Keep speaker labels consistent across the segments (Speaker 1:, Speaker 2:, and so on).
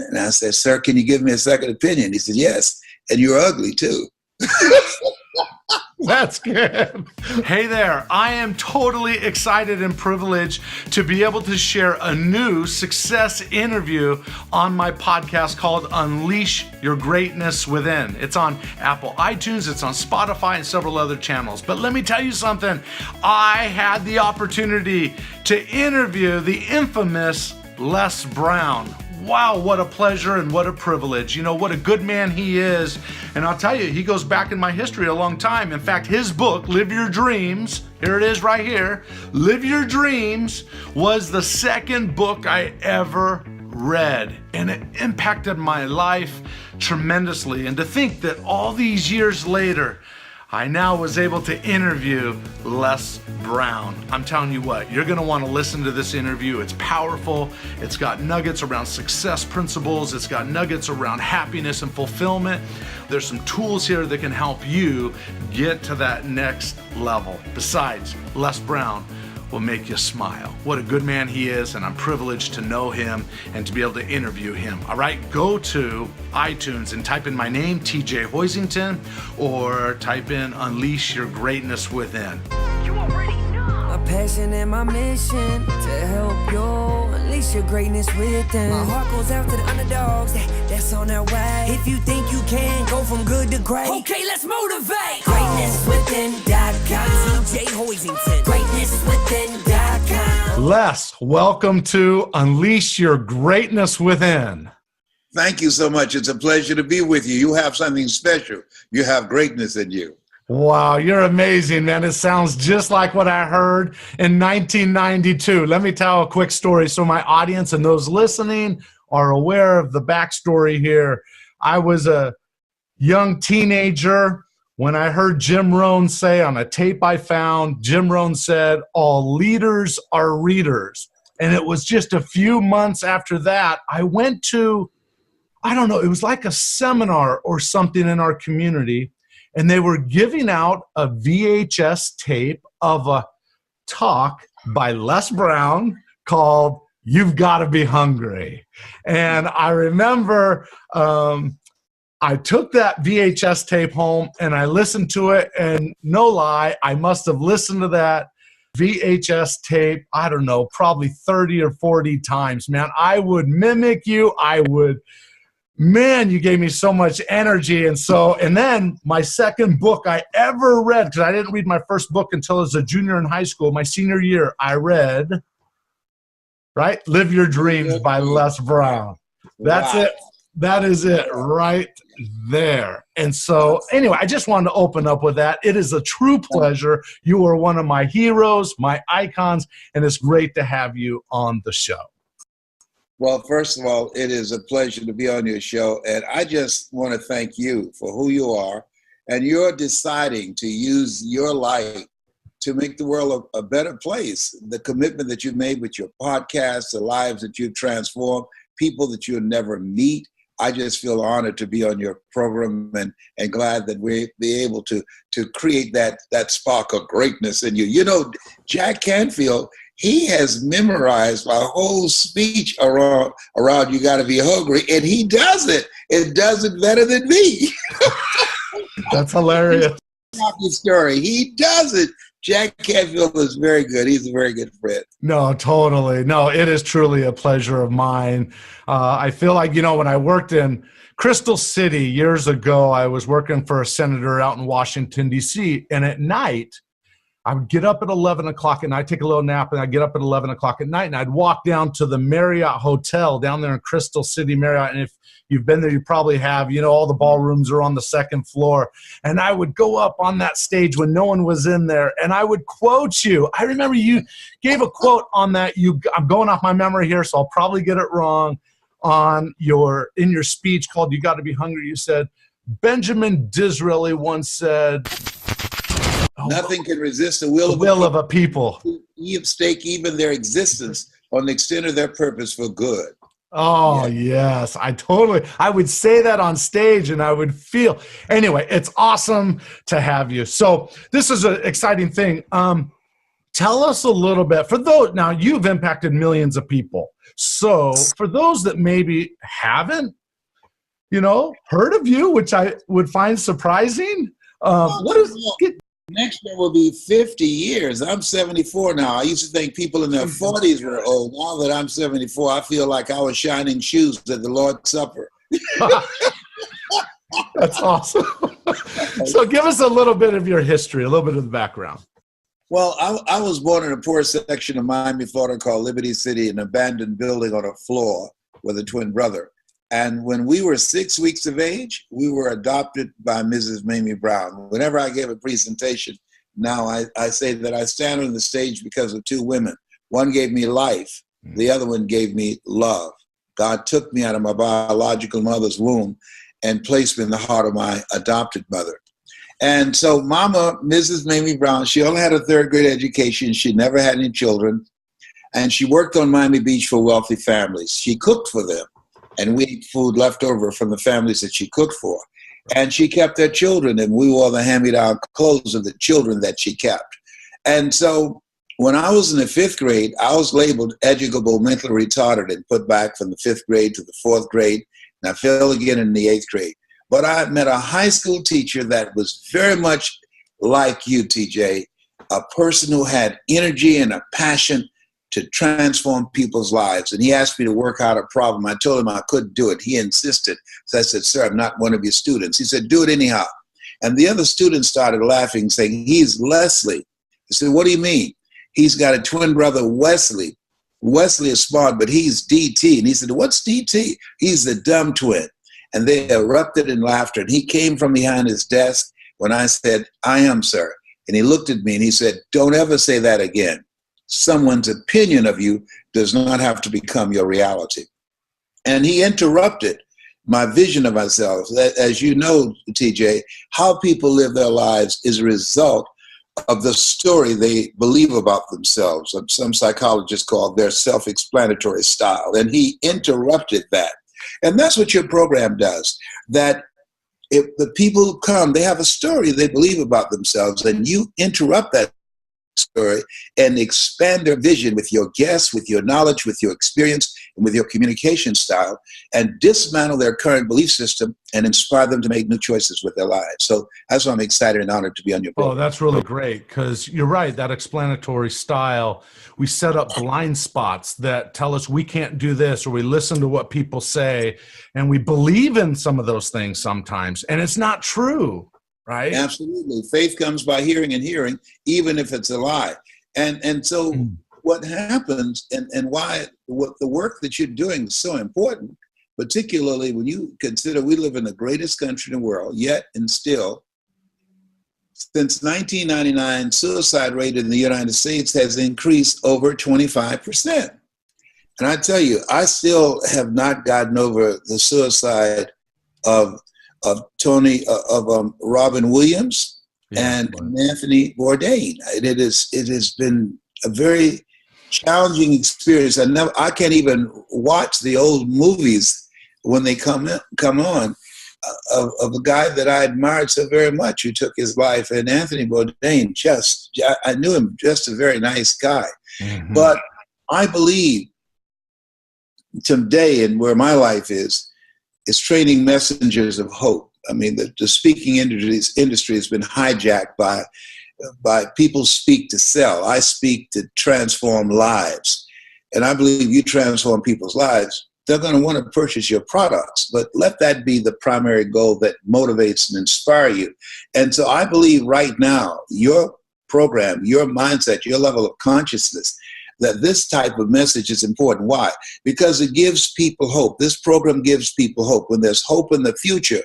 Speaker 1: And I said, sir, can you give me a second opinion? He said, yes. And you're ugly too.
Speaker 2: That's good. Hey there, I am totally excited and privileged to be able to share a new success interview on my podcast called Unleash Your Greatness Within. It's on Apple iTunes, it's on Spotify, and several other channels. But let me tell you something. I had the opportunity to interview the infamous Les Brown. Wow, what a pleasure and what a privilege. You know, what a good man he is. And I'll tell you, he goes back in my history a long time. In fact, his book, Live Your Dreams, here it is right here, Live Your Dreams, was the second book I ever read. And it impacted my life tremendously. And to think that all these years later, I now was able to interview Les Brown. I'm telling you what, you're gonna wanna listen to this interview. It's powerful. It's got nuggets around success principles. It's got nuggets around happiness and fulfillment. There's some tools here that can help you get to that next level. Besides, Les Brown will make you smile. What a good man he is, and I'm privileged to know him and to be able to interview him. All right, go to iTunes and type in my name, TJ Hoisington, or type in Unleash Your Greatness Within.
Speaker 3: You already know. My passion and my mission to help you unleash your greatness within. My heart goes out to the underdogs that's on their way. If you think you can go from good to great, okay, let's motivate. GreatnessWithin.com. TJ Hoisington. GreatnessWithin.com.
Speaker 2: Les, welcome to Unleash Your Greatness Within.
Speaker 1: Thank you so much. It's a pleasure to be with you. You have something special. You have greatness in you.
Speaker 2: Wow, you're amazing, man. It sounds just like what I heard in 1992. Let me tell a quick story so my audience and those listening are aware of the backstory here. I was a young teenager when I heard Jim Rohn say on a tape I found, Jim Rohn said, all leaders are readers. And it was just a few months after that, I went to, I don't know, it was like a seminar or something in our community. And they were giving out a VHS tape of a talk by Les Brown called You've Gotta Be Hungry. And I remember I took that VHS tape home and I listened to it, and no lie, I must have listened to that VHS tape, I don't know, probably 30 or 40 times, man. I would mimic you. Man, you gave me so much energy. And then my second book I ever read, because I didn't read my first book until I was a junior in high school, my senior year, I read, right? Live Your Dreams by Les Brown. That's it. That is it right there. And so anyway, I just wanted to open up with that. It is a true pleasure. You are one of my heroes, my icons, and it's great to have you on the show.
Speaker 1: Well, first of all, it is a pleasure to be on your show. And I just want to thank you for who you are. And you're deciding to use your light to make the world a better place. The commitment that you made with your podcast, the lives that you've transformed, people that you'll never meet. I just feel honored to be on your program and glad that we'll be able to create that spark of greatness in you. You know, Jack Canfield, he has memorized my whole speech around You Gotta Be Hungry, and he does it. It does it better than me.
Speaker 2: That's hilarious.
Speaker 1: Story. He does it. Jack Canfield is very good. He's a very good friend.
Speaker 2: No, totally. No, it is truly a pleasure of mine. I feel like, you know, when I worked in Crystal City years ago, I was working for a senator out in Washington, D.C., and at night, I would get up at 11 o'clock and I'd take a little nap, and I'd get up at 11 o'clock at night and I'd walk down to the Marriott Hotel down there in Crystal City, Marriott. And if you've been there, you probably have, you know, all the ballrooms are on the second floor. And I would go up on that stage when no one was in there and I would quote you. I remember you gave a quote on that. I'm going off my memory here, so I'll probably get it wrong. In your speech called You Gotta Be Hungry, you said, Benjamin Disraeli once said,
Speaker 1: nothing can resist the will of a people. Who stake even their existence on the extent of their purpose for good.
Speaker 2: Oh, yes. I would say that on stage and I would feel. Anyway, it's awesome to have you. So this is an exciting thing. tell us a little bit, for those, now you've impacted millions of people. So for those that maybe haven't, heard of you, which I would find surprising,
Speaker 1: next year will be 50 years. I'm 74 now. I used to think people in their 40s were old. Now that I'm 74, I feel like I was shining shoes at the Lord's Supper.
Speaker 2: That's awesome. So give us a little bit of your history, a little bit of the background.
Speaker 1: Well, I was born in a poor section of Miami, Florida called Liberty City, an abandoned building on a floor with a twin brother. And when we were 6 weeks of age, we were adopted by Mrs. Mamie Brown. Whenever I give a presentation, now I say that I stand on the stage because of two women. One gave me life. The other one gave me love. God took me out of my biological mother's womb and placed me in the heart of my adopted mother. And so Mama, Mrs. Mamie Brown, she only had a third grade education. She never had any children. And she worked on Miami Beach for wealthy families. She cooked for them. And we ate food left over from the families that she cooked for. And she kept their children, and we wore the hand-me-down clothes of the children that she kept. And so when I was in the 5th grade, I was labeled educable mentally retarded and put back from the 5th grade to the 4th grade, and I fell again in the 8th grade. But I met a high school teacher that was very much like you, TJ, a person who had energy and a passion to transform people's lives. And he asked me to work out a problem. I told him I couldn't do it. He insisted. So I said, sir, I'm not one of your students. He said, do it anyhow. And the other students started laughing, saying, he's Leslie. I said, what do you mean? He's got a twin brother, Wesley. Wesley is smart, but he's DT. And he said, what's DT? He's the dumb twin. And they erupted in laughter. And he came from behind his desk when I said, I am, sir. And he looked at me and he said, don't ever say that again. Someone's opinion of you does not have to become your reality. And he interrupted my vision of myself. As you know, TJ, how people live their lives is a result of the story they believe about themselves. Some psychologists call their self-explanatory style. And he interrupted that. And that's what your program does. That if the people who come, they have a story they believe about themselves, and you interrupt that story and expand their vision with your guests, with your knowledge, with your experience, and with your communication style, and dismantle their current belief system and inspire them to make new choices with their lives. So that's why I'm excited and honored to be on your program.
Speaker 2: Oh, that's really great, because you're right, that explanatory style, we set up blind spots that tell us we can't do this, or we listen to what people say, and we believe in some of those things sometimes, and it's not true. Right?
Speaker 1: Absolutely. Faith comes by hearing and hearing, even if it's a lie. And so what happens and why what the work that you're doing is so important, particularly when you consider we live in the greatest country in the world, yet and still, since 1999, suicide rate in the United States has increased over 25%. And I tell you, I still have not gotten over the suicide of Robin Williams and Anthony Bourdain. It has been a very challenging experience. I can't even watch the old movies when they come on of a guy that I admired so very much who took his life. And Anthony Bourdain, I knew him, just a very nice guy. Mm-hmm. But I believe today, and where my life is training messengers of hope. I mean, the speaking industry has been hijacked by people speak to sell. I speak to transform lives. And I believe you transform people's lives. They're going to want to purchase your products, but let that be the primary goal that motivates and inspires you. And so I believe right now, your program, your mindset, your level of consciousness, that this type of message is important. Why? Because it gives people hope. This program gives people hope. When there's hope in the future,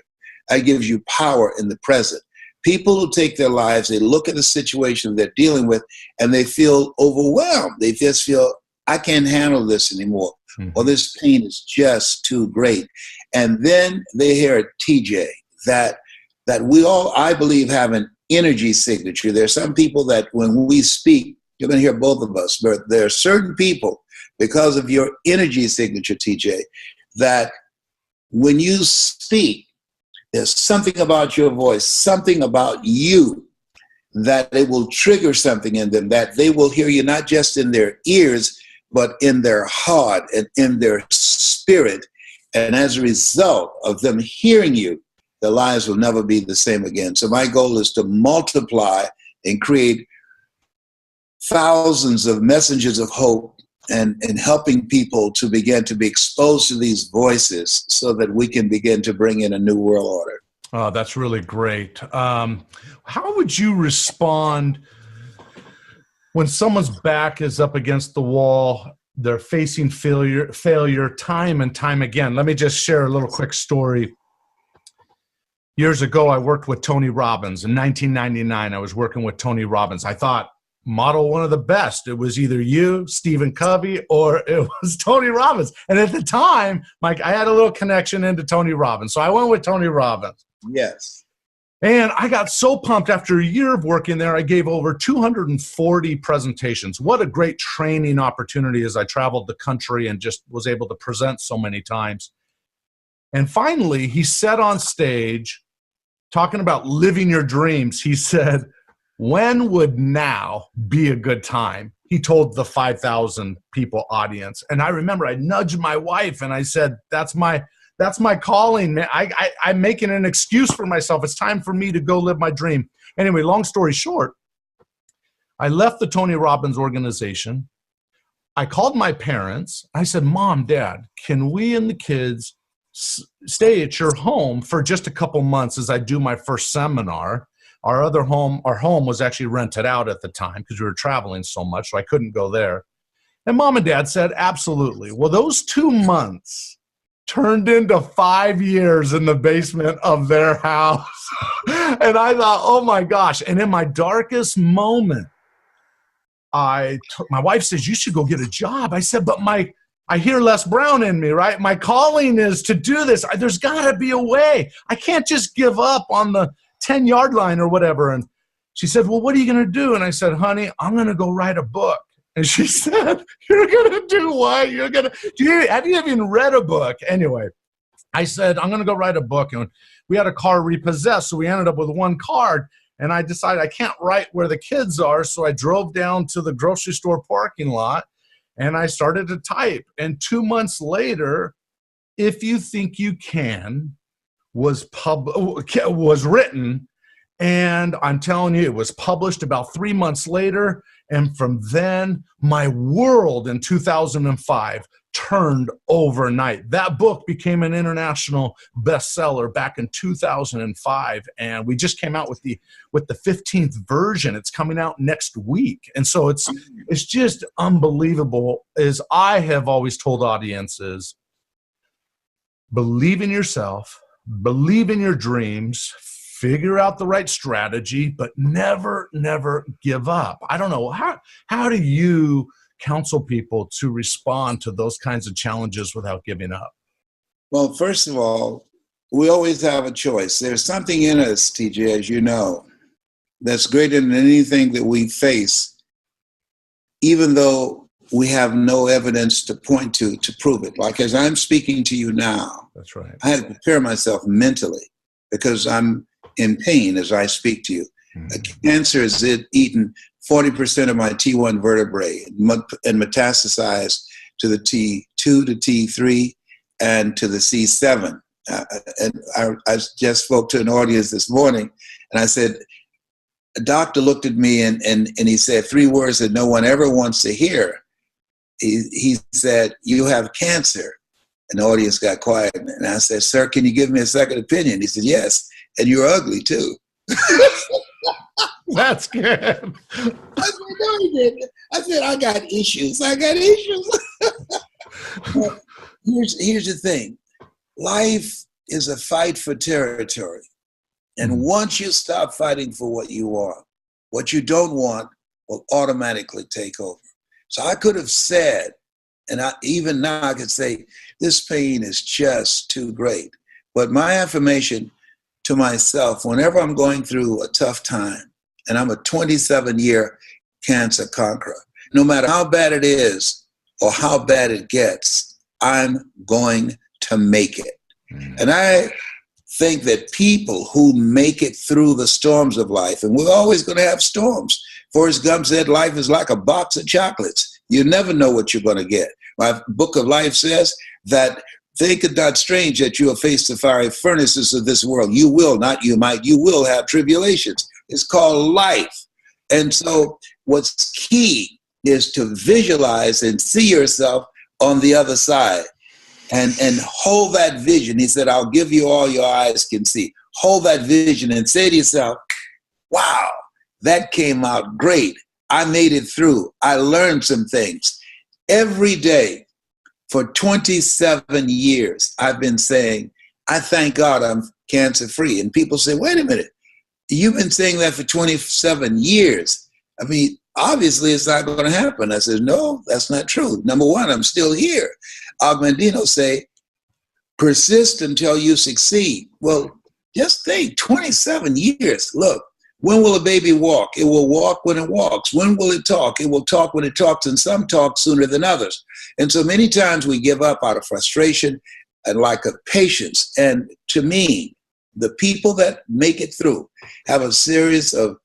Speaker 1: it gives you power in the present. People who take their lives, they look at the situation they're dealing with, and they feel overwhelmed. They just feel, I can't handle this anymore, or this pain is just too great. And then they hear a TJ that we all, I believe, have an energy signature. There are some people that when we speak, you're going to hear both of us, but there are certain people, because of your energy signature, TJ, that when you speak, there's something about your voice, something about you that it will trigger something in them, that they will hear you not just in their ears, but in their heart and in their spirit. And as a result of them hearing you, their lives will never be the same again. So my goal is to multiply and create thousands of messengers of hope and helping people to begin to be exposed to these voices so that we can begin to bring in a new world order.
Speaker 2: Oh, that's really great. How would you respond when someone's back is up against the wall, they're facing failure time and time again? Let me just share a little quick story. Years ago, I worked with Tony Robbins. In 1999, I was working with Tony Robbins. I thought, model one of the best. It was either you, Stephen Covey, or it was Tony Robbins. And at the time, Mike, I had a little connection into Tony Robbins. So I went with Tony Robbins.
Speaker 1: Yes.
Speaker 2: And I got so pumped after a year of working there, I gave over 240 presentations. What a great training opportunity as I traveled the country and just was able to present so many times. And finally, he said on stage, talking about living your dreams, he said, "When would now be a good time?" He told the 5,000 people audience. And I remember I nudged my wife and I said, that's my calling, man. I'm making an excuse for myself. It's time for me to go live my dream. Anyway, long story short, I left the Tony Robbins organization. I called my parents. I said, "Mom, Dad, can we and the kids stay at your home for just a couple months as I do my first seminar?" Our home was actually rented out at the time because we were traveling so much, so I couldn't go there. And Mom and Dad said, absolutely. Well, those 2 months turned into 5 years in the basement of their house. And I thought, oh my gosh. And in my darkest moment, my wife says, "You should go get a job." I said, "But I hear Les Brown in me, right? My calling is to do this. There's got to be a way. I can't just give up on the 10-yard line or whatever." And she said, "Well, what are you going to do?" And I said, "Honey, I'm going to go write a book." And she said, "You're going to do what? Have you even read a book?" Anyway, I said, "I'm going to go write a book." And we had a car repossessed, so we ended up with one card. And I decided I can't write where the kids are, so I drove down to the grocery store parking lot, and I started to type. And 2 months later, If You Think You Can was written, and I'm telling you, it was published about 3 months later. And from then, my world in 2005 turned overnight. That book became an international bestseller back in 2005, and we just came out with the 15th version. It's coming out next week, and so it's just unbelievable. As I have always told audiences, believe in yourself, believe in your dreams, figure out the right strategy, but never, never give up. I don't know, how do you counsel people to respond to those kinds of challenges without giving up?
Speaker 1: Well, first of all, we always have a choice. There's something in us, TJ, as you know, that's greater than anything that we face, even though we have no evidence to point to prove it. Like as I'm speaking to you now,
Speaker 2: that's right.
Speaker 1: I had to prepare myself mentally because I'm in pain as I speak to you. Mm-hmm. Cancer has eaten 40% of my T1 vertebrae and metastasized to the T2, to T3, and to the C7. And I just spoke to an audience this morning, and I said, a doctor looked at me and he said 3 words that no one ever wants to hear. He said, "You have cancer." And the audience got quiet. And I said, "Sir, can you give me a second opinion?" He said, "Yes, and you're ugly too."
Speaker 2: That's good.
Speaker 1: I said, "No, he didn't." I said, I got issues. Here's the thing. Life is a fight for territory. And once you stop fighting for what you want, what you don't want will automatically take over. So I could have said, and even now I could say, this pain is just too great. But my affirmation to myself, whenever I'm going through a tough time, and I'm a 27-year cancer conqueror, no matter how bad it is or how bad it gets, I'm going to make it. And I think that people who make it through the storms of life, and we're always going to have storms. Forrest Gump said life is like a box of chocolates. You never know what you're going to get. My book of life says that think it not strange that you will face the fiery furnaces of this world. You will, not you might, you will have tribulations. It's called life. And so what's key is to visualize and see yourself on the other side and hold that vision. He said, I'll give you all your eyes can see. Hold that vision and say to yourself, wow, that came out great. I made it through. I learned some things. Every day for 27 years, I've been saying, I thank God I'm cancer free. And people say, wait a minute, you've been saying that for 27 years. I mean, obviously it's not going to happen. I said, no, that's not true. Number one, I'm still here. Augmentino say, persist until you succeed. Well, just think, 27 years. Look, when will a baby walk? It will walk when it walks. When will it talk? It will talk when it talks, and some talk sooner than others. And so many times we give up out of frustration and lack of patience. And to me, the people that make it through have a series of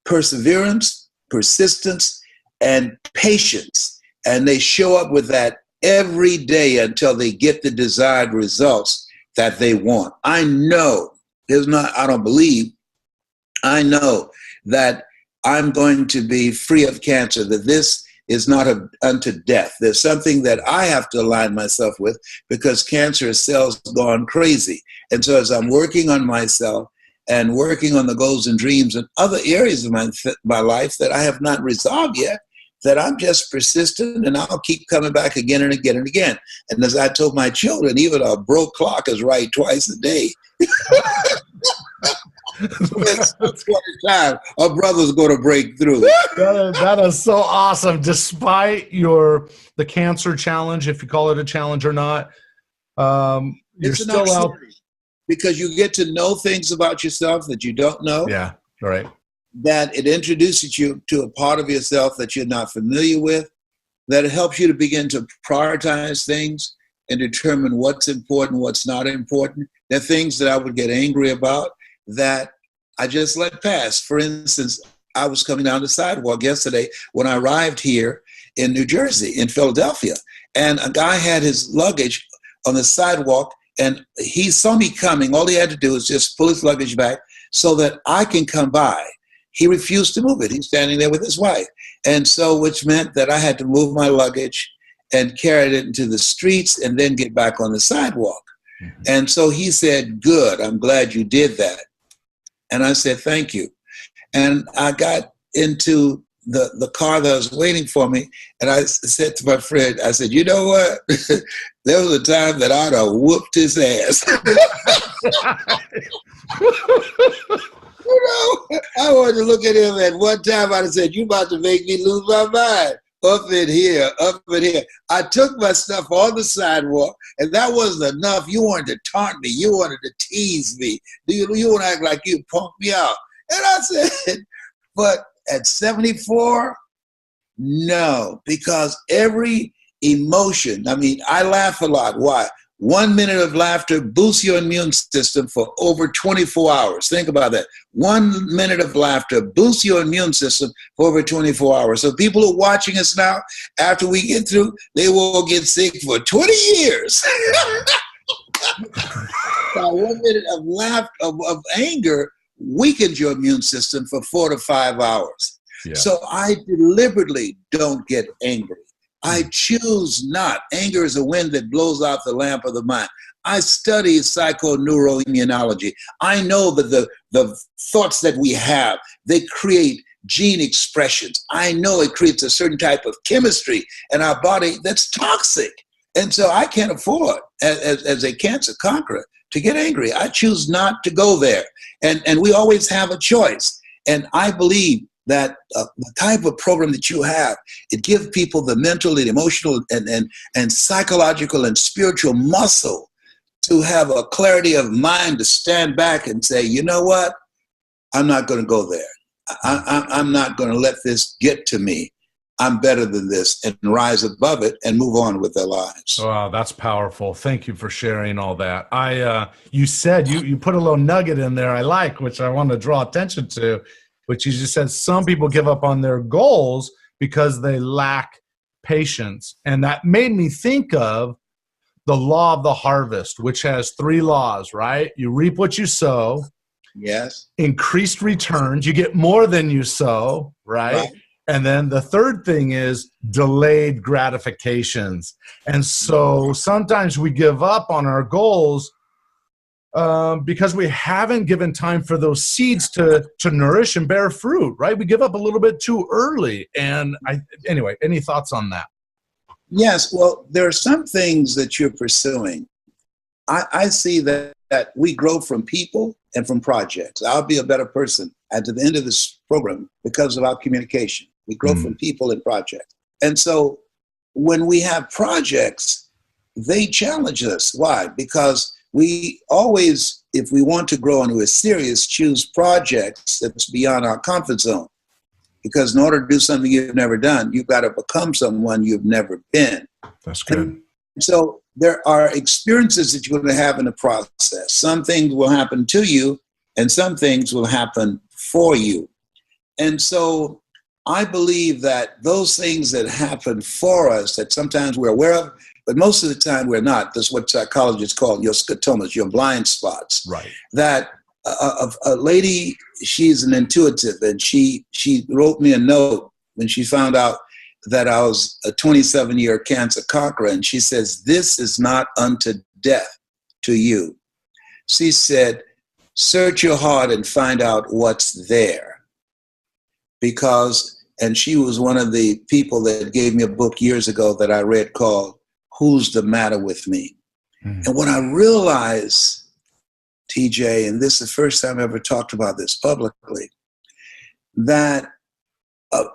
Speaker 1: perseverance, persistence, and patience. And they show up with that every day until they get the desired results that they want. I know, I don't believe, I know that I'm going to be free of cancer, that this is not unto death. There's something that I have to align myself with because cancerous cells gone crazy. And so as I'm working on myself and working on the goals and dreams and other areas of my life that I have not resolved yet, that I'm just persistent and I'll keep coming back again and again and again. And as I told my children, even a broke clock is right twice a day. That's what time our brother's going to break through.
Speaker 2: That is so awesome. Despite the cancer challenge, if you call it a challenge or not, you're still out.
Speaker 1: Because you get to know things about yourself that you don't know.
Speaker 2: Yeah, right.
Speaker 1: That it introduces you to a part of yourself that you're not familiar with, that it helps you to begin to prioritize things and determine what's important, what's not important. There are things that I would get angry about that I just let pass. For instance, I was coming down the sidewalk yesterday when I arrived here in New Jersey, in Philadelphia, and a guy had his luggage on the sidewalk, and he saw me coming. All he had to do was just pull his luggage back so that I can come by. He refused to move it. He's standing there with his wife. And so, which meant that I had to move my luggage and carry it into the streets and then get back on the sidewalk. Mm-hmm. And so he said, good, I'm glad you did that. And I said, thank you. And I got into the car that was waiting for me, and I said to my friend, I said, you know what? There was a time that I'd have whooped his ass. You know, I wanted to look at him at one time. I'd have said, you about to make me lose my mind. Up in here, up in here. I took my stuff on the sidewalk, and that wasn't enough. You wanted to taunt me. You wanted to tease me. You want to act like you punked me out. And I said, but at 74, no, because every emotion, I mean, I laugh a lot. Why? 1 minute of laughter boosts your immune system for over 24 hours. Think about that. 1 minute of laughter boosts your immune system for over 24 hours. So people who are watching us now, after we get through, they will get sick for 20 years. Now, 1 minute of laughter, of anger, weakens your immune system for 4 to 5 hours. Yeah. So I deliberately don't get angry. I choose not. Anger is a wind that blows out the lamp of the mind. I study psychoneuroimmunology. I know that the thoughts that we have, they create gene expressions. I know it creates a certain type of chemistry in our body that's toxic. And so I can't afford, as a cancer conqueror, to get angry. I choose not to go there. And we always have a choice. And I believe that the type of program that you have, it gives people the mental and emotional and psychological and spiritual muscle to have a clarity of mind to stand back and say, you know what? I'm not going to go there. I'm not going to let this get to me. I'm better than this, and rise above it and move on with their lives.
Speaker 2: Wow, that's powerful. Thank you for sharing all that. You said you put a little nugget in there I like, which I want to draw attention to, which you just said some people give up on their goals because they lack patience. And that made me think of the law of the harvest, which has 3 laws, right? You reap what you sow.
Speaker 1: Yes.
Speaker 2: Increased returns. You get more than you sow, right? And then the third thing is delayed gratifications. And so sometimes we give up on our goals because we haven't given time for those seeds to nourish and bear fruit, right? We give up a little bit too early. And anyway, any thoughts on that?
Speaker 1: Yes. Well, there are some things that you're pursuing. I see that we grow from people and from projects. I'll be a better person at the end of this program because of our communication. We grow from people and projects. And so when we have projects, they challenge us. Why? Because we always, if we want to grow and we're serious, choose projects that's beyond our comfort zone. Because in order to do something you've never done, you've got to become someone you've never been.
Speaker 2: That's good.
Speaker 1: And so there are experiences that you're going to have in the process. Some things will happen to you, and some things will happen for you. And so I believe that those things that happen for us that sometimes we're aware of, but most of the time we're not. That's what psychologists call your scotomas, your blind spots.
Speaker 2: Right.
Speaker 1: That a lady, she's an intuitive, and she wrote me a note when she found out that I was a 27-year cancer conqueror, and she says, "This is not unto death to you." She said, "Search your heart and find out what's there." And she was one of the people that gave me a book years ago that I read called Who's the Matter with Me? And what I realized, TJ, and this is the first time I ever talked about this publicly, that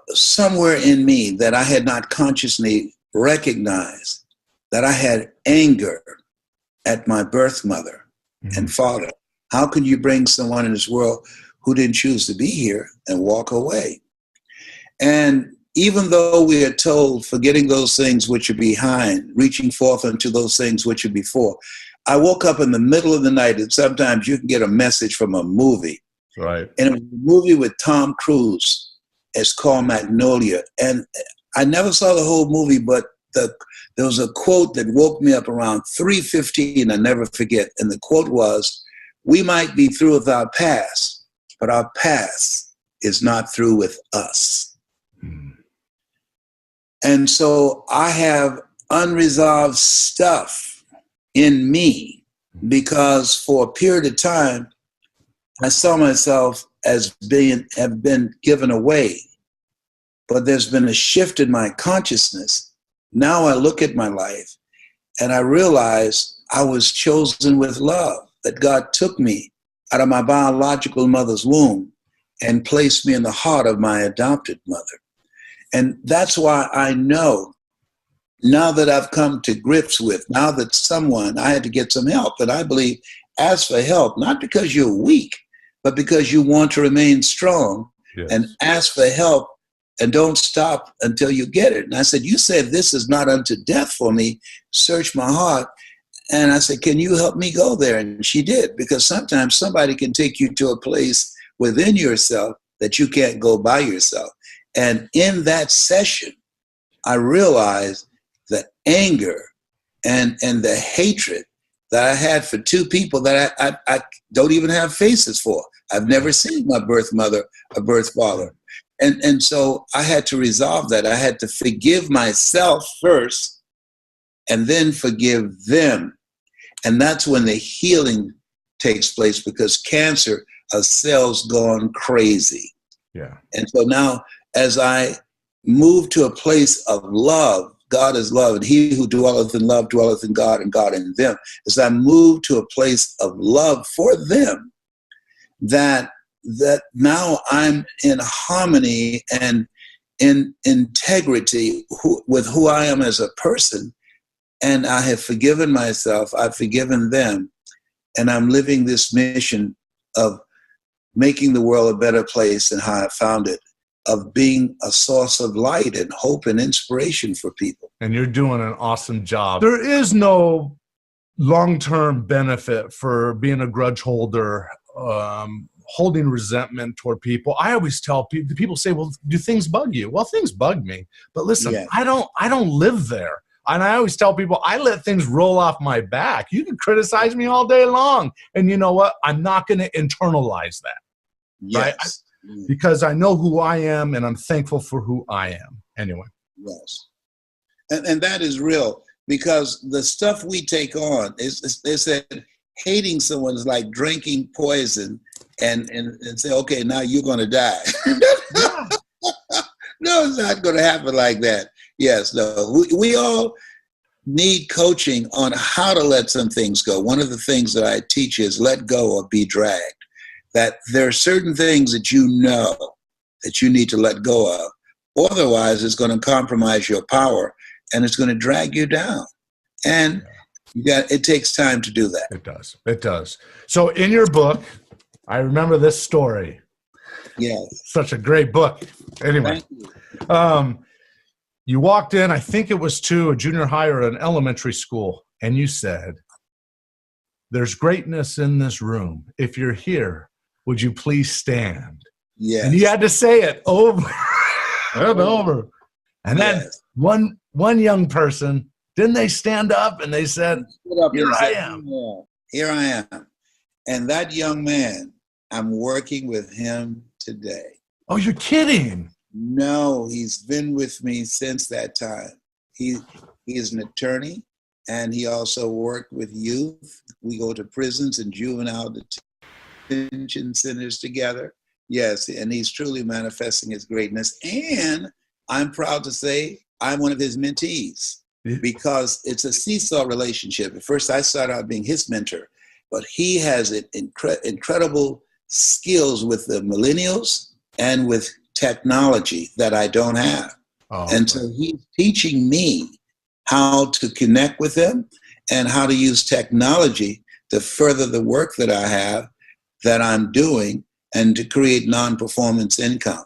Speaker 1: somewhere in me that I had not consciously recognized that I had anger at my birth mother and father. How can you bring someone in this world who didn't choose to be here and walk away? And even though we are told, forgetting those things which are behind, reaching forth unto those things which are before, I woke up in the middle of the night, and sometimes you can get a message from a movie.
Speaker 2: Right.
Speaker 1: And it was a movie with Tom Cruise. It's called Magnolia. And I never saw the whole movie, but there was a quote that woke me up around 3:15, I never forget. And the quote was, "We might be through with our past, but our past is not through with us." And so I have unresolved stuff in me because for a period of time, I saw myself as have been given away. But there's been a shift in my consciousness. Now I look at my life and I realize I was chosen with love, that God took me out of my biological mother's womb and placed me in the heart of my adopted mother. And that's why I know, now that I've come to grips with, now that I had to get some help. And I believe, ask for help, not because you're weak, but because you want to remain strong. Yes. And ask for help and don't stop until you get it. And I said, "You said this is not unto death for me. Search my heart." And I said, "Can you help me go there?" And she did, because sometimes somebody can take you to a place within yourself that you can't go by yourself. And in that session, I realized the anger and the hatred that I had for two people that I don't even have faces for. I've never seen my birth mother or birth father. And so I had to resolve that. I had to forgive myself first and then forgive them. And that's when the healing takes place, because cancer are cells gone crazy.
Speaker 2: Yeah.
Speaker 1: And so now, as I move to a place of love, God is love, and he who dwelleth in love dwelleth in God, and God in them. As I move to a place of love for them, that now I'm in harmony and in integrity with who I am as a person, and I have forgiven myself, I've forgiven them, and I'm living this mission of making the world a better place than how I found it. of being a source of light and hope and inspiration for people.
Speaker 2: And you're doing an awesome job. There is no long-term benefit for being a grudge holder, holding resentment toward people. I always tell people say, well, do things bug you? Well, things bug me, but listen,
Speaker 1: Yeah.
Speaker 2: I don't live there. And I always tell people, I let things roll off my back. You can criticize me all day long. And you know what? I'm not going to internalize that.
Speaker 1: Yes.
Speaker 2: Right? Because I know who I am and I'm thankful for who I am. Anyway.
Speaker 1: Yes. And that is real, because the stuff we take on is they said hating someone is like drinking poison and say, okay, now you're going to die. No, it's not going to happen like that. Yes, no. We all need coaching on how to let some things go. One of the things that I teach is let go or be dragged. That there are certain things that you know that you need to let go of. Otherwise, it's going to compromise your power and it's going to drag you down. And it takes time to do that.
Speaker 2: It does. It does. So in your book, I remember this story.
Speaker 1: Yes.
Speaker 2: Such a great book. Anyway, you walked in, I think it was to a junior high or an elementary school, and you said, there's greatness in this room. If you're here, would you please stand?
Speaker 1: Yes.
Speaker 2: And you had to say it over and over. And then one young person, didn't they stand up and they said, here I am.
Speaker 1: Here I am. And that young man, I'm working with him today.
Speaker 2: Oh, you're kidding.
Speaker 1: No, he's been with me since that time. He is an attorney, and he also worked with youth. We go to prisons and juvenile detention centers together. Yes, and he's truly manifesting his greatness. And I'm proud to say I'm one of his mentees, because it's a seesaw relationship. At first, I started out being his mentor, but he has incredible skills with the millennials and with technology that I don't have. And so he's teaching me how to connect with them and how to use technology to further the work that I have, that I'm doing, and to create non-performance income.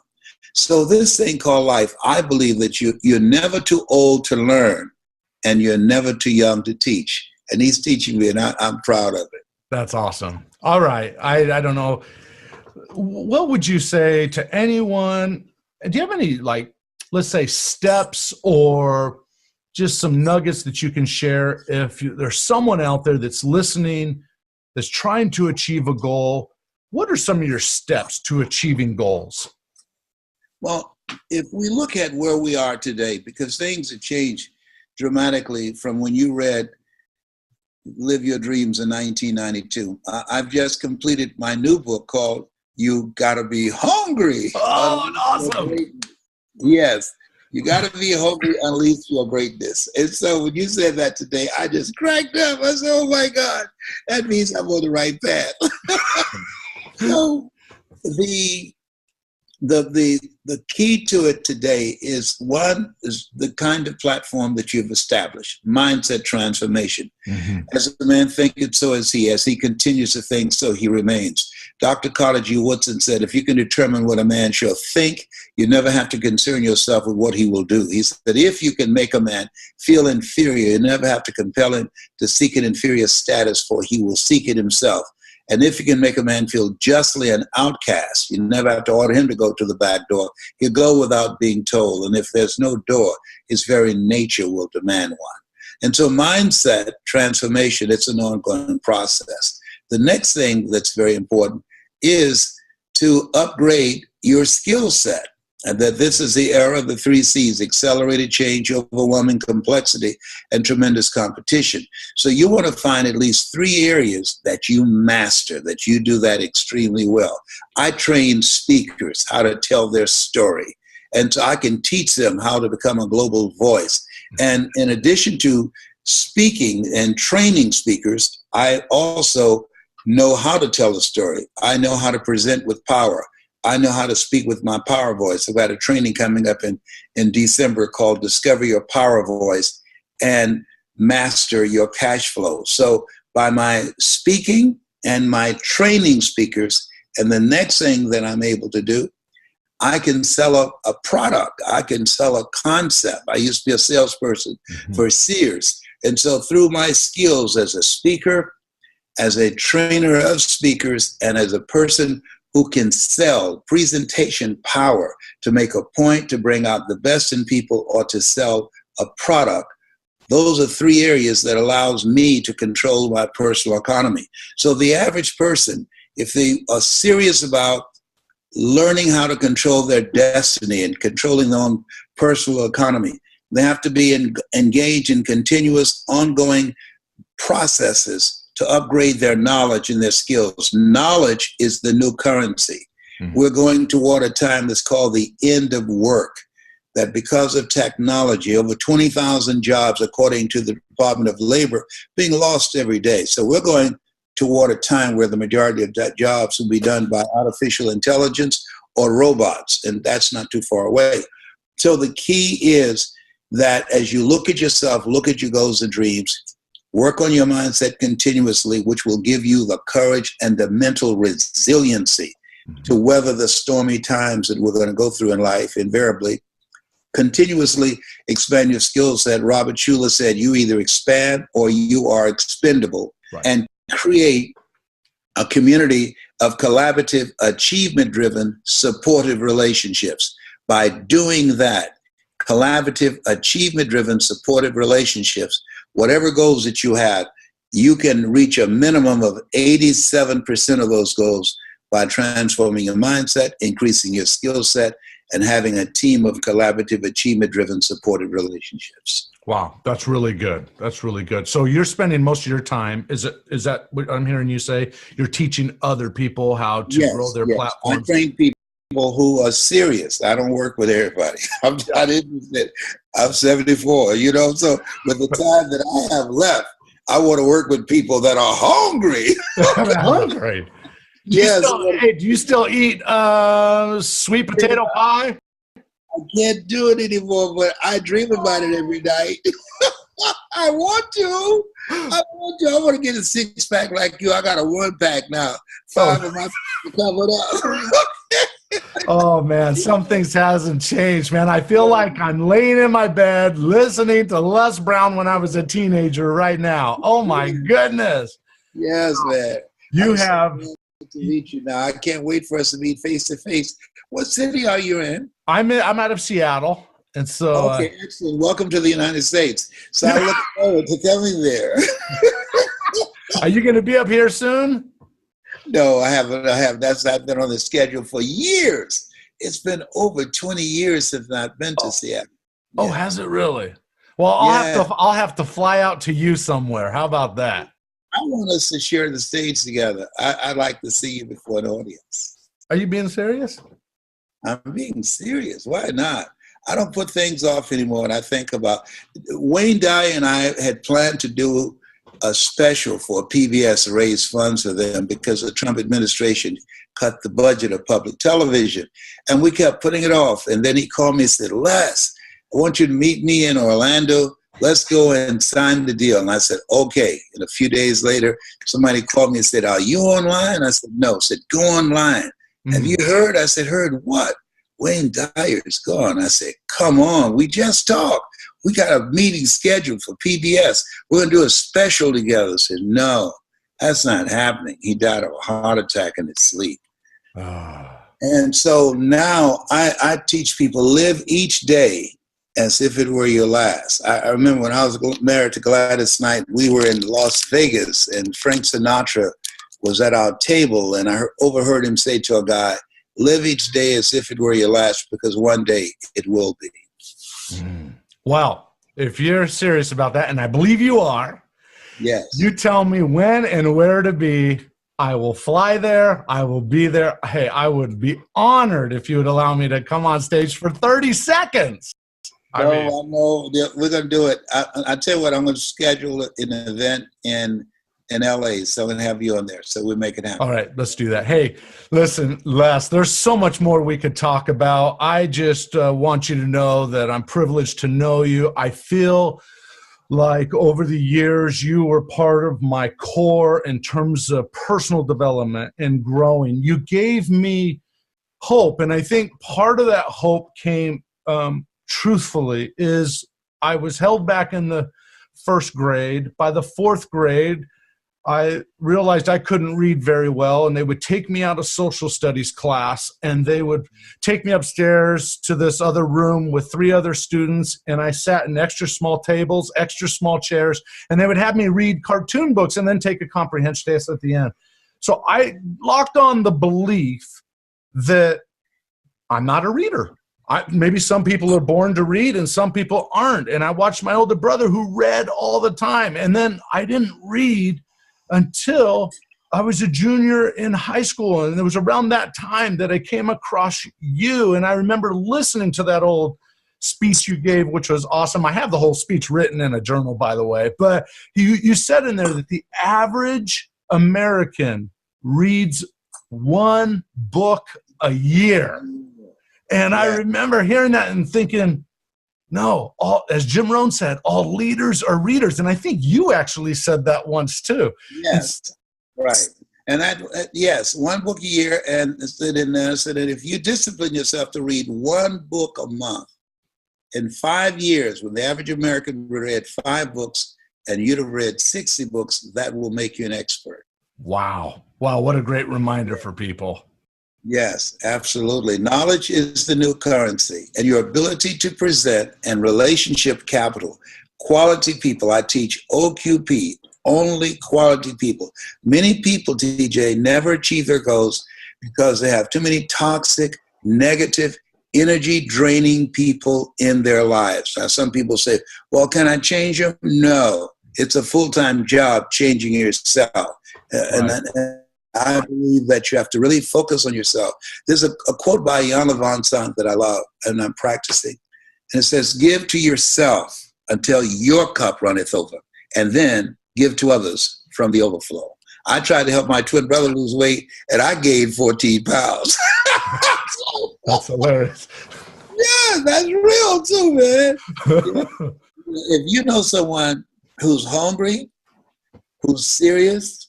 Speaker 1: So this thing called life, I believe that you're never too old to learn and you're never too young to teach. And he's teaching me, and I'm proud of it.
Speaker 2: That's awesome. All right. I don't know. What would you say to anyone? Do you have any, like, let's say, steps or just some nuggets that you can share if there's someone out there that's listening, that's trying to achieve a goal? What are some of your steps to achieving goals?
Speaker 1: Well, if we look at where we are today, because things have changed dramatically from when you read Live Your Dreams in 1992. I've just completed my new book called You Gotta Be Hungry.
Speaker 2: Oh, awesome.
Speaker 1: Yes, you gotta be hungry, unleash your greatness. And so when you said that today, I just cracked up. I said, oh my God, that means I'm on the right path. So the key to it today is, one, is the kind of platform that you've established, mindset transformation. Mm-hmm. As a man thinketh, so is he. As he continues to think, so he remains. Dr. Carter G. Woodson said, if you can determine what a man shall think, you never have to concern yourself with what he will do. He said, if you can make a man feel inferior, you never have to compel him to seek an inferior status, for he will seek it himself. And if you can make a man feel justly an outcast, you never have to order him to go to the back door. He'll go without being told. And if there's no door, his very nature will demand one. And so mindset transformation, it's an ongoing process. The next thing that's very important is to upgrade your skill set. And that this is the era of the 3 C's: accelerated change, overwhelming complexity, and tremendous competition. So you want to find at least 3 areas that you master, that you do that extremely well. I train speakers how to tell their story, and so I can teach them how to become a global voice. And in addition to speaking and training speakers, I also know how to tell a story. I know how to present with power. I know how to speak with my power voice. I've got a training coming up in December called Discover Your Power Voice and Master Your Cash Flow. So by my speaking and my training speakers, and the next thing that I'm able to do, I can sell a product. I can sell a concept. I used to be a salesperson for Sears. And so through my skills as a speaker, as a trainer of speakers, and as a person who can sell, presentation power to make a point, to bring out the best in people, or to sell a product, those are three areas that allows me to control my personal economy. So the average person, if they are serious about learning how to control their destiny and controlling their own personal economy, they have to be engaged in continuous, ongoing processes to upgrade their knowledge and their skills. Knowledge is the new currency. We're going toward a time that's called the end of work, that because of technology, over 20,000 jobs, according to the Department of Labor, being lost every day. So we're going toward a time where the majority of jobs will be done by artificial intelligence or robots, and that's not too far away. So the key is that as you look at yourself, look at your goals and dreams, work on your mindset continuously, which will give you the courage and the mental resiliency to weather the stormy times that we're going to go through in life, invariably. Continuously expand your skill set. Robert Schuller said, you either expand or you are expendable. Right. And create a community of collaborative, achievement-driven, supportive relationships. By doing that, collaborative, achievement-driven, supportive relationships, whatever goals that you have, you can reach a minimum of 87% of those goals by transforming your mindset, increasing your skill set, and having a team of collaborative, achievement-driven, supportive relationships.
Speaker 2: Wow, that's really good. That's really good. So you're spending most of your time, is that what I'm hearing you say? You're teaching other people how to grow their platforms?
Speaker 1: I train people who are serious. I don't work with everybody. I'm 74, you know, so with the time that I have left, I want to work with people that are hungry.
Speaker 2: Hungry. Do you still eat sweet potato pie?
Speaker 1: I can't do it anymore, but I dream about it every night. I want to. I want to get a 6-pack like you. I got a 1-pack now. 5 of my covered up.
Speaker 2: Oh, man, some things hasn't changed, man. I feel like I'm laying in my bed listening to Les Brown when I was a teenager right now. Oh, my goodness.
Speaker 1: Yes, man. To meet you now. I can't wait for us to meet face to face. What city are you in?
Speaker 2: I'm out of Seattle, and so
Speaker 1: okay, excellent. Welcome to the United States. So I look forward to coming there.
Speaker 2: Are you going to be up here soon?
Speaker 1: No, I haven't. I've been on the schedule for years. It's been over 20 years since I've been to Seattle.
Speaker 2: Oh, has it really? Well, I'll have to fly out to you somewhere. How about that?
Speaker 1: I want us to share the stage together. I'd like to see you before an audience.
Speaker 2: Are you being serious?
Speaker 1: I'm being serious. Why not? I don't put things off anymore. And I think about Wayne Dyer and I had planned to do a special for PBS to raise funds for them because the Trump administration cut the budget of public television. And we kept putting it off. And then he called me and said, Les, I want you to meet me in Orlando. Let's go and sign the deal. And I said, okay. And a few days later, somebody called me and said, are you online? I said, no. I said, go online. Have you heard? I said, heard what? Wayne Dyer is gone. I said, come on. We just talked. We got a meeting scheduled for PBS. We're going to do a special together. I said, no, that's not happening. He died of a heart attack in his sleep. And so now I teach people, live each day as if it were your last. I remember when I was married to Gladys Knight, we were in Las Vegas, and Frank Sinatra was at our table, and I overheard him say to a guy, live each day as if it were your last, because one day it will be.
Speaker 2: Well, if you're serious about that, and I believe you are,
Speaker 1: yes,
Speaker 2: you tell me when and where to be. I will fly there. I will be there. Hey, I would be honored if you would allow me to come on stage for 30 seconds.
Speaker 1: I know. We're going to do it. I tell you what, I'm going to schedule an event in LA, so I'm going to have you on there, so we'll make it happen.
Speaker 2: All right, let's do that. Hey, listen, Les, there's so much more we could talk about. I just want you to know that I'm privileged to know you. I feel like over the years, you were part of my core in terms of personal development and growing. You gave me hope. And I think part of that hope came, truthfully, is I was held back in the first grade. By the fourth grade, I realized I couldn't read very well, and they would take me out of social studies class, and they would take me upstairs to this other room with 3 other students, and I sat in extra small tables, extra small chairs, and they would have me read cartoon books and then take a comprehension test at the end. So I locked on the belief that I'm not a reader. Maybe some people are born to read and some people aren't. And I watched my older brother who read all the time, and then I didn't read until I was a junior in high school. And it was around that time that I came across you. And I remember listening to that old speech you gave, which was awesome. I have the whole speech written in a journal, by the way. But you said in there that the average American reads 1 book a year. And I remember hearing that and thinking, no, as Jim Rohn said, all leaders are readers. And I think you actually said that once too.
Speaker 1: Yes, right. And yes, 1 book a year. And it said in there, said that if you discipline yourself to read 1 book a month, in 5 years, when the average American read 5 books and you'd have read 60 books, that will make you an expert.
Speaker 2: Wow. Wow, what a great reminder for people.
Speaker 1: Yes, absolutely. Knowledge is the new currency, and your ability to present and relationship capital. Quality people. I teach OQP, only quality people. Many people, TJ, never achieve their goals because they have too many toxic, negative, energy-draining people in their lives. Now, some people say, well, can I change them? No, it's a full-time job changing yourself. And I believe that you have to really focus on yourself. There's a quote by Iyanla Vanzant that I love, and I'm practicing. And it says, give to yourself until your cup runneth over, and then give to others from the overflow. I tried to help my twin brother lose weight, and I gained 14 pounds.
Speaker 2: That's hilarious.
Speaker 1: Yeah, that's real too, man. If you know someone who's hungry, who's serious,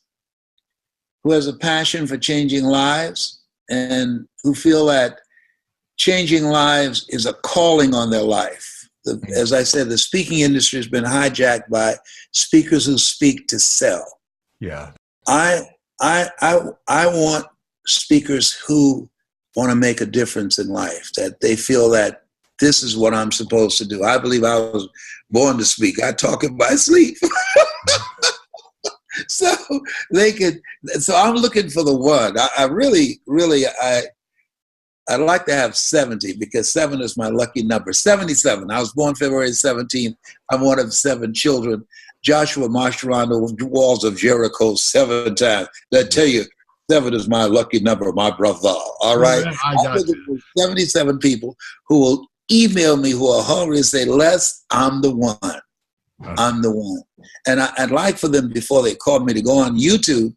Speaker 1: who has a passion for changing lives, and who feel that changing lives is a calling on their life. As I said, the speaking industry has been hijacked by speakers who speak to sell.
Speaker 2: Yeah.
Speaker 1: I want speakers who want to make a difference in life, that they feel that this is what I'm supposed to do. I believe I was born to speak. I talk in my sleep. So I'm looking for the one. I'd like to have 70, because 7 is my lucky number. 77. I was born February 17th. I'm one of 7 children. Joshua marched around the walls of Jericho 7 times. I tell you, 7 is my lucky number, my brother. All right? I'm looking for 77 people who will email me, who are hungry, and say, Les, I'm the one. I'm the one. And I'd like for them, before they call me, to go on YouTube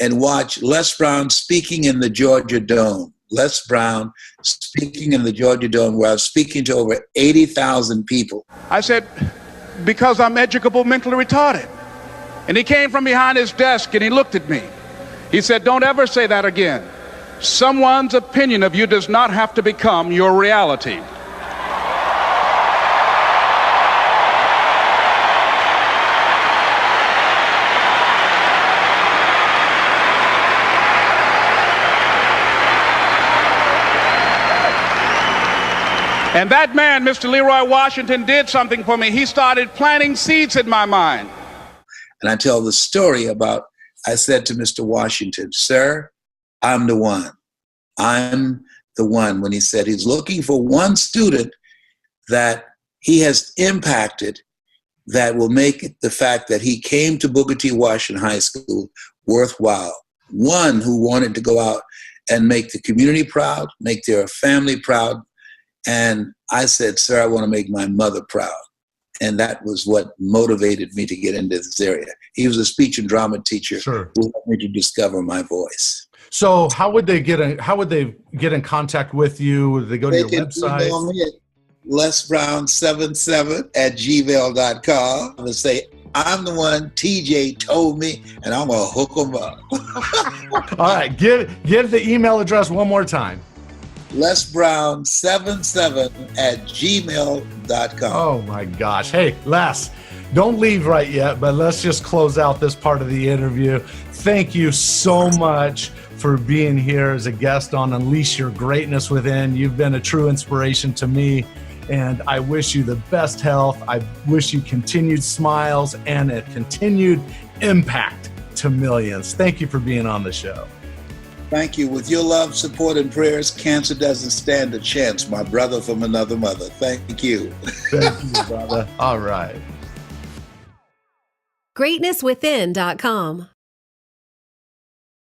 Speaker 1: and watch Les Brown speaking in the Georgia Dome. Les Brown speaking in the Georgia Dome, where I was speaking to over 80,000 people.
Speaker 4: I said, because I'm educable, mentally retarded. And he came from behind his desk and he looked at me. He said, don't ever say that again. Someone's opinion of you does not have to become your reality. And that man, Mr. Leroy Washington, did something for me. He started planting seeds in my mind.
Speaker 1: And I tell the story about, I said to Mr. Washington, sir, I'm the one. I'm the one. When he said he's looking for one student that he has impacted that will make the fact that he came to Booker T. Washington High School worthwhile. One who wanted to go out and make the community proud, make their family proud. And I said, sir, I want to make my mother proud. And that was what motivated me to get into this area. He was a speech and drama teacher
Speaker 2: Sure.
Speaker 1: who helped me to discover my voice.
Speaker 2: So how would they get in contact with you? Would they go to your website?
Speaker 1: Email me at lesbrown77@gmail.com and say, I'm the one, TJ told me, and I'm going to hook them up.
Speaker 2: All right, give the email address one more time.
Speaker 1: lesbrown77@gmail.com.
Speaker 2: Oh my gosh. Hey, Les, don't leave right yet, but let's just close out this part of the interview. Thank you so much for being here as a guest on Unleash Your Greatness Within. You've been a true inspiration to me, and I wish you the best health. I wish you continued smiles and a continued impact to millions. Thank you for being on the show.
Speaker 1: Thank you. With your love, support, and prayers, cancer doesn't stand a chance, my brother from another mother. Thank you.
Speaker 2: Thank you, brother. All right.
Speaker 5: GreatnessWithin.com